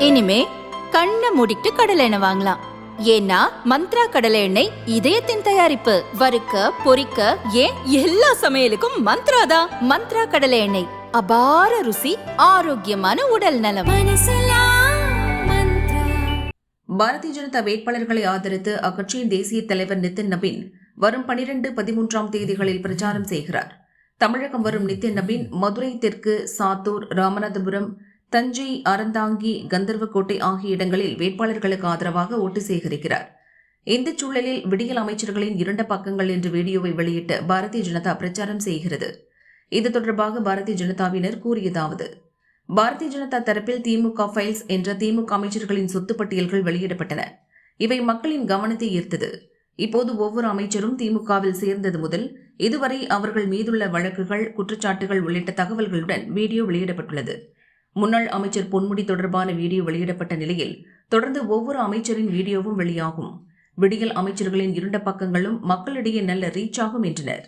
இனிமே கண்ணை மூடிட்டு கடலை எண்ணெய் வாங்கலாம். ஏன்னா மந்த்ரா கடலை எண்ணெய் இதயத்தின் தயாரிப்பு. வறுக்க பொரிக்க ஏன் எல்லா சமையலுக்கும் மந்த்ரா தான். மந்த்ரா கடலை எண்ணெய், அபார ருசி, ஆரோக்கியமான உடல் நலம். பாரதிய ஜனதா வேட்பாளர்களை ஆதரித்து அக்கட்சியின் தேசிய தலைவர் நிதின் நபீன் வரும் 12, 13ஆம் தேதிகளில் பிரச்சாரம் செய்கிறார். தமிழகம் வரும் நிதின் நபீன் மதுரை தெற்கு, சாத்தூர், ராமநாதபுரம், தஞ்சை, அறந்தாங்கி, கந்தர்வக்கோட்டை ஆகிய இடங்களில் வேட்பாளர்களுக்கு ஆதரவாக ஓட்டு சேகரிக்கிறார். இந்த சூழலில் விடியல் அமைச்சர்களின் 2 பக்கங்கள் என்ற வீடியோவை வெளியிட்டு பாரதிய ஜனதா பிரச்சாரம் செய்கிறது. இது தொடர்பாக பாரதிய ஜனதாவினர் கூறியதாவது: பாரதிய ஜனதா தரப்பில் திமுக ஃபைல்ஸ் என்ற திமுக அமைச்சர்களின் சொத்து பட்டியல்கள் வெளியிடப்பட்டன. இவை மக்களின் கவனத்தை ஈர்த்தது. இப்போது ஒவ்வொரு அமைச்சரும் திமுகவில் சேர்ந்தது முதல் இதுவரை அவர்கள் மீதுள்ள வழக்குகள், குற்றச்சாட்டுகள் உள்ளிட்ட தகவல்களுடன் வீடியோ வெளியிடப்பட்டுள்ளது. முன்னாள் அமைச்சர் பொன்முடி தொடர்பான வீடியோ வெளியிடப்பட்ட நிலையில் தொடர்ந்து ஒவ்வொரு அமைச்சரின் வீடியோவும் வெளியாகும். விடியல் அமைச்சர்களின் 2 பக்கங்களும் மக்களிடையே நல்ல ரீச் ஆகும் என்றனர்.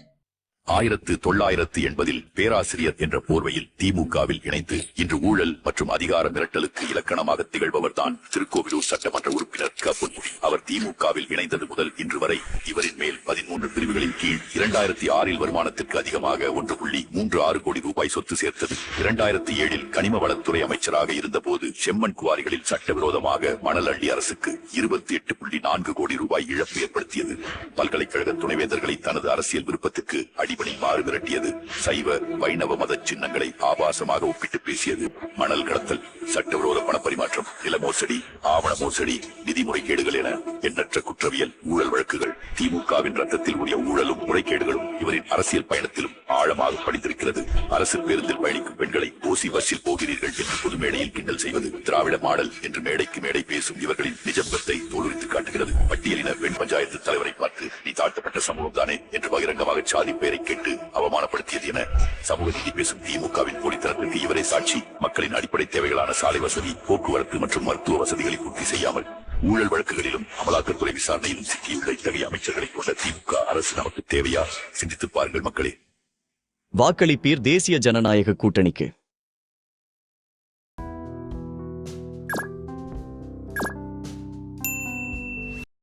1980 பேராசிரியர் என்ற போர்வையில் திமுகவில் இணைந்து இன்று ஊழல் மற்றும் அதிகார மிரட்டலுக்கு இலக்கணமாக திகழ்பவர்தான் திருக்கோவிலூர் சட்டமன்ற உறுப்பினர் க. பொன்முடி. அவர் திமுகவில் இணைந்தது முதல் இன்று வரை இவரின் மேல் 13 பிரிவுகளின் கீழ் 2006 வருமானத்திற்கு அதிகமாக 1.36 கோடி ரூபாய் சொத்து சேர்த்தது. 2007 கனிம வளத்துறை அமைச்சராக இருந்தபோது செம்மண் குவாரிகளில் சட்டவிரோதமாக மணல் அள்ளி அரசுக்கு 28.4 கோடி ரூபாய் இழப்பு ஏற்படுத்தியது. பல்கலைக்கழக துணைவேந்தர்களை தனது அரசியல் விருப்பத்துக்கு மாறு மிரட்டியது. சைவ வைணவ மத சின்னங்களை ஆபாசமாக ஒப்பிட்டு பேசியது. மணல் கடத்தல், சட்டவிரோத பணப்பரிமாற்றம், நில மோசடி, ஆவண மோசடி, நிதி முறைகேடுகள் என எண்ணற்ற குற்றவியல் ஊழல் வழக்குகள். திமுகவின் ரத்தத்தில் உரிய ஊழலும் முறைகேடுகளும் இவரின் அரசியல் பயணத்திலும் ஆழமாக படித்திருக்கிறது. அரசு பேருந்தில் பயணிக்கும் பெண்களை ஓசி பஸ்ஸில் போகிறீர்கள் என்று பொது மேடையில் கிண்டல் செய்வது, திராவிட மாடல் என்று மேடைக்கு மேடை பேசும் இவர்களின் நிஜம்பத்தை தோலுரித்து காட்டுகிறது. பட்டியலின பெண் பஞ்சாயத்து தலைவரை பார்த்து நீ தாழ்த்தப்பட்ட சமூகம் தானே என்று பகிரங்கமாக சாதி பெயரை கேட்டு அவமானப்படுத்தியது என சமூக நீதி பேசும் திமுகவின் போலித்தனத்திற்கு இவரே சாட்சி. மக்களின் அடிப்படை தேவைகளான சாலை வசதி, போக்குவரத்து மற்றும் மருத்துவ வசதிகளை பூர்த்தி செய்யாமல் ஊழல் வழக்குகளிலும் அமலாக்கத்துறை விசாரணையிலும் சிக்கியுள்ள இத்தகைய அமைச்சர்களை கொண்ட திமுக அரசு நமக்கு தேவையா? சிந்தித்து பாருங்கள் மக்களே. வாக்களிப்பீர் தேசிய ஜனநாயக கூட்டணிக்கு.